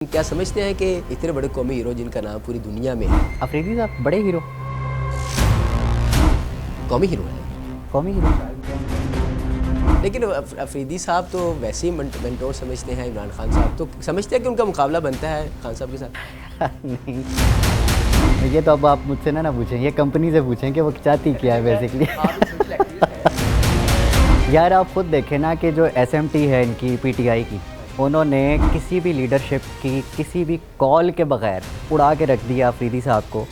क्या समझते हैं कि इतने बड़े कौमी हीरो जिनका नाम पूरी दुनिया में है, अफरीदी साहब बड़े हीरो, कौमी हीरो है। कौमी हीरो। लेकिन अफरीदी साहब तो वैसे ही मेंटोर समझते हैं। इमरान खान साहब तो समझते हैं कि उनका मुकाबला बनता है खान साहब के साथ। नहीं, ये तो अब आप मुझसे ना पूछें, ये कंपनी से पूछें कि वो चाहती क्या है बेसिकली। यार आप खुद देखें ना कि जो एसएमटी है इनकी पीटीआई की, उन्होंने किसी भी लीडरशिप की किसी भी कॉल के बगैर उड़ा के रख दिया अफरीदी साहब को।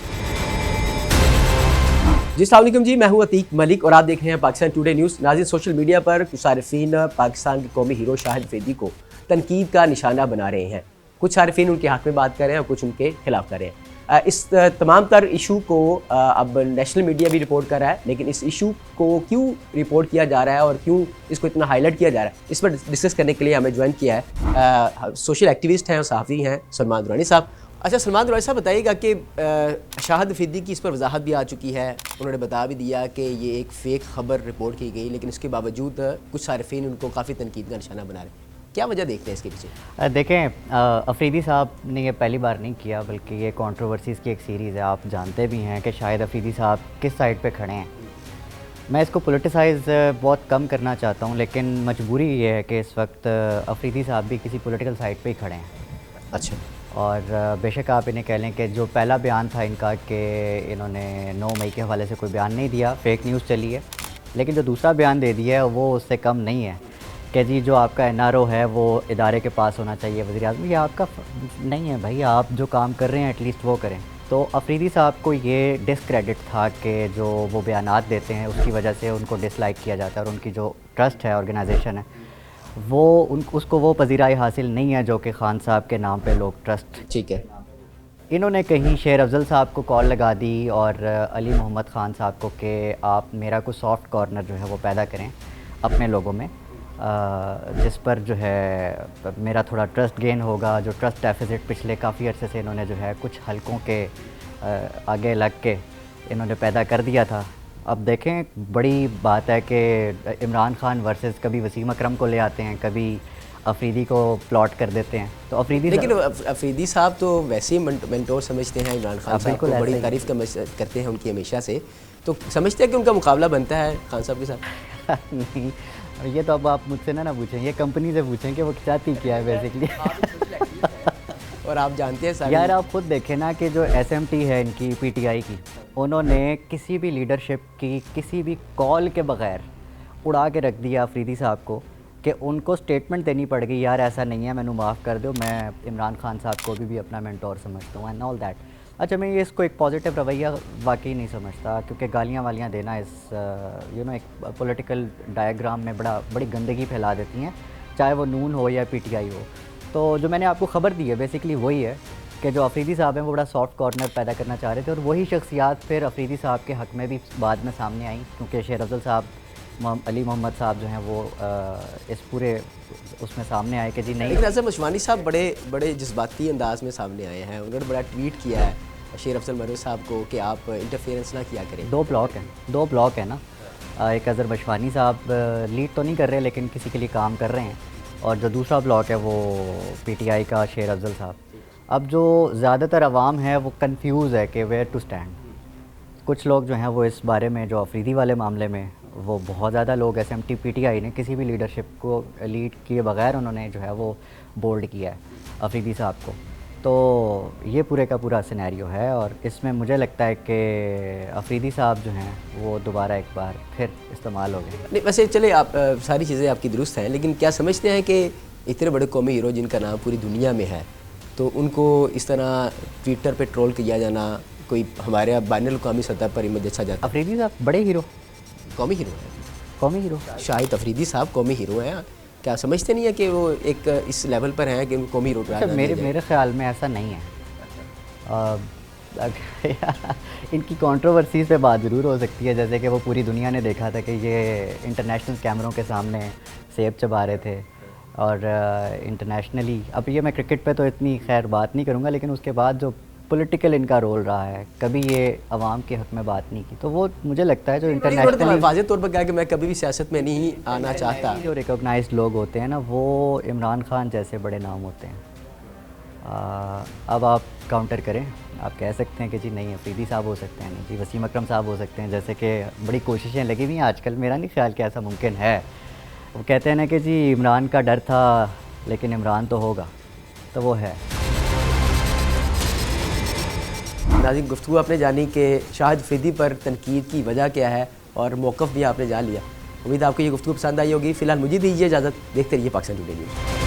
जी अस्सलाम वालेकुम जी, मैं हूं अतीक मलिक और आप देख रहे हैं पाकिस्तान टुडे न्यूज़। नाज़रीन, सोशल मीडिया पर कुछ सारिफीन पाकिस्तान के कौमी हीरो शाहिद अफरीदी को तनकीद का निशाना बना रहे हैं। कुछ सारिफीन उनके हक़ में बात कर रहे हैं और कुछ उनके खिलाफ कर रहे हैं। इस तमाम तर इशू को अब नेशनल मीडिया भी रिपोर्ट कर रहा है, लेकिन इस इशू को क्यों रिपोर्ट किया जा रहा है और क्यों इसको इतना हाईलाइट किया जा रहा है, इस पर डिस्कस करने के लिए हमें ज्वाइन किया है सोशल एक्टिविस्ट हैं और सहाफ़ी हैं सलमान दुरानी साहब। अच्छा सलमान दुरानी साहब, बताइएगा कि शाहिद अफरीदी की इस पर वजाहत भी आ चुकी है। उन्होंने बता भी दिया कि ये एक फ़ेक ख़बर रिपोर्ट की गई, लेकिन इसके बावजूद कुछ सारिफीन उनको काफ़ी तनकीद का निशाना बना रहे हैं। क्या वजह देखते हैं इसके पीछे? देखें, अफरीदी साहब ने ये पहली बार नहीं किया, बल्कि ये कंट्रोवर्सीज़ की एक सीरीज़ है। आप जानते भी हैं कि शाहिद अफरीदी साहब किस साइड पे खड़े हैं। मैं इसको पॉलिटिसाइज़ बहुत कम करना चाहता हूँ, लेकिन मजबूरी ये है कि इस वक्त अफरीदी साहब भी किसी पॉलिटिकल साइड पे ही खड़े हैं। अच्छा। और बेशक आप इन्हें कह लें कि जो पहला बयान था इनका कि इन्होंने 9 मई के हवाले से कोई बयान नहीं दिया, फेक न्यूज़ चली है, लेकिन जो दूसरा बयान दे दिया है वो उससे कम नहीं है कि जी जो आपका एनआरओ है वो इदारे के पास होना चाहिए, वज़ीर-ए-आज़म। ये आपका नहीं है भाई, आप जो काम कर रहे हैं एटलीस्ट वो करें। तो अफरीदी साहब को ये डिसक्रेडिट था कि जो वो बयानात देते हैं उसकी वजह से उनको डिसलाइक किया जाता है, और उनकी जो ट्रस्ट है, ऑर्गेनाइजेशन है, वो उसको वो पजीराई हासिल नहीं है जो कि खान साहब के नाम पे लोग ट्रस्ट। ठीक है। इन्होंने कहीं शेर अफजल साहब को कॉल लगा दी और अली मोहम्मद ख़ान साहब को कि आप मेरा कोई सॉफ्ट कॉर्नर जो है वो पैदा करें अपने लोगों में, जिस पर जो है मेरा थोड़ा ट्रस्ट गेन होगा। जो ट्रस्ट डेफिसिट पिछले काफ़ी अरसे से इन्होंने जो है कुछ हलकों के आगे लग के इन्होंने पैदा कर दिया था। अब देखें, बड़ी बात है कि इमरान खान वर्सेस कभी वसीम अकरम को ले आते हैं, कभी अफरीदी को प्लॉट कर देते हैं। तो अफरीदी, लेकिन अफरीदी साहब तो वैसे ही मेंटोर समझते हैं इमरान खान साहब को, बड़ी तारीफ़ करते हैं उनकी हमेशा से। तो समझते हैं कि उनका मुकाबला बनता है खान साहब के साथ? नहीं, ये तो अब आप मुझसे ना पूछें, ये कंपनी से पूछें कि वो चाहती क्या है बेसिकली। और आप जानते हैं यार आप खुद देखें ना कि जो एसएमटी है इनकी पीटीआई की, उन्होंने किसी भी लीडरशिप की किसी भी कॉल के बगैर उड़ा के रख दिया अफरीदी साहब को कि उनको स्टेटमेंट देनी पड़ गई, यार ऐसा नहीं है, मैंने माफ़ कर दो, मैं इमरान खान साहब को भी अपना मेंटोर समझता हूँ एंड ऑल दैट। अच्छा, मैं ये इसको एक पॉजिटिव रवैया वाकई नहीं समझता, क्योंकि गालियाँ वालियाँ देना इस एक पॉलिटिकल डायग्राम में बड़ी गंदगी फैला देती हैं, चाहे वो नून हो या पीटीआई हो। तो जो मैंने आपको ख़बर दी है बेसिकली वही है कि जो अफरीदी साहब हैं वो बड़ा सॉफ्ट कॉर्नर पैदा करना चाह रहे थे, और वही शख्सियात फिर अफरीदी साहब के हक़ में भी बाद में सामने आई, क्योंकि शेर अफजल साहब, अली मोहम्मद साहब जो हैं वो इस पूरे उसमें सामने आए कि जी नहीं। लेकिन आज़म अशवानी साहब बड़े जज्बाती अंदाज में सामने आए हैं। उन्होंने बड़ा ट्वीट किया है शेर अफजल मरूफ साहब को कि आप इंटरफेरेंस ना किया करें। दो ब्लॉक हैं ना, एक अज़र बशवानी साहब लीड तो नहीं कर रहे लेकिन किसी के लिए काम कर रहे हैं, और जो दूसरा ब्लॉक है वो पीटीआई का शेर अफजल साहब। अब जो ज़्यादातर अवाम है वो कंफ्यूज है कि वेयर टू स्टैंड। कुछ लोग जो हैं वो इस बारे में, जो अफरीदी वाले मामले में, वो बहुत ज़्यादा लोग एसएमटी पीटीआई ने किसी भी लीडरशिप को लीड किए बगैर उन्होंने जो है वो बोल्ड किया है अफरीदी साहब को। तो ये पूरे का पूरा सिनेरियो है, और इसमें मुझे लगता है कि अफरीदी साहब जो हैं वो दोबारा एक बार फिर इस्तेमाल हो गए। नहीं, वैसे चले आप सारी चीज़ें आपकी दुरुस्त हैं, लेकिन क्या समझते हैं कि इतने बड़े कौमी हीरो जिनका नाम पूरी दुनिया में है, तो उनको इस तरह ट्विटर पे ट्रोल किया जाना कोई हमारे बैनुल अक़वामी सतह पर इमेज अच्छा जाता? अफरीदी साहब बड़े हीरो, कौमी हीरो है। कौमी हीरो शाहिद अफरीदी साहब कौमी हीरो हैं। क्या समझते नहीं है कि वो एक इस लेवल पर हैं कि उनको कौमी हीरो? अच्छा, मेरे ख़्याल में ऐसा नहीं है। इनकी कंट्रोवर्सीज़ पे बात ज़रूर हो सकती है, जैसे कि वो पूरी दुनिया ने देखा था कि ये इंटरनेशनल कैमरों के सामने सेब चबा रहे थे, और इंटरनेशनली, अब ये मैं क्रिकेट पे तो इतनी खैर बात नहीं करूँगा, लेकिन उसके बाद जो पॉलिटिकल इनका रोल रहा है, कभी ये अवाम के हक़ में बात नहीं की, तो वो मुझे लगता है जो इंटरनेशनल वाज़ेह तौर पर कहा कि मैं कभी भी सियासत में नहीं आना चाहता। जो रिकॉग्नाइज्ड लोग होते हैं ना, वो इमरान खान जैसे बड़े नाम होते हैं। अब आप काउंटर करें, आप कह सकते हैं कि जी नहीं अफरीदी साहब हो सकते हैं, नहीं जी वसीम अकरम साहब हो सकते हैं, जैसे कि बड़ी कोशिशें लगी हुई हैं आजकल। मेरा नहीं ख्याल कि ऐसा मुमकिन है। वो कहते हैं ना कि जी इमरान का डर था लेकिन इमरान तो होगा, तो वो है। नाज़रीन, गुफ्तगू आपने जानी कि शाहिद अफरीदी पर तनकीद की वजह क्या है और मौक़िफ़ भी आपने जान लिया। उम्मीद आपको ये गुफ्तगू पसंद आई होगी। फ़िलहाल मुझे दीजिए इजाज़त, देखते रहिए पाकिस्तान टुडे न्यूज़।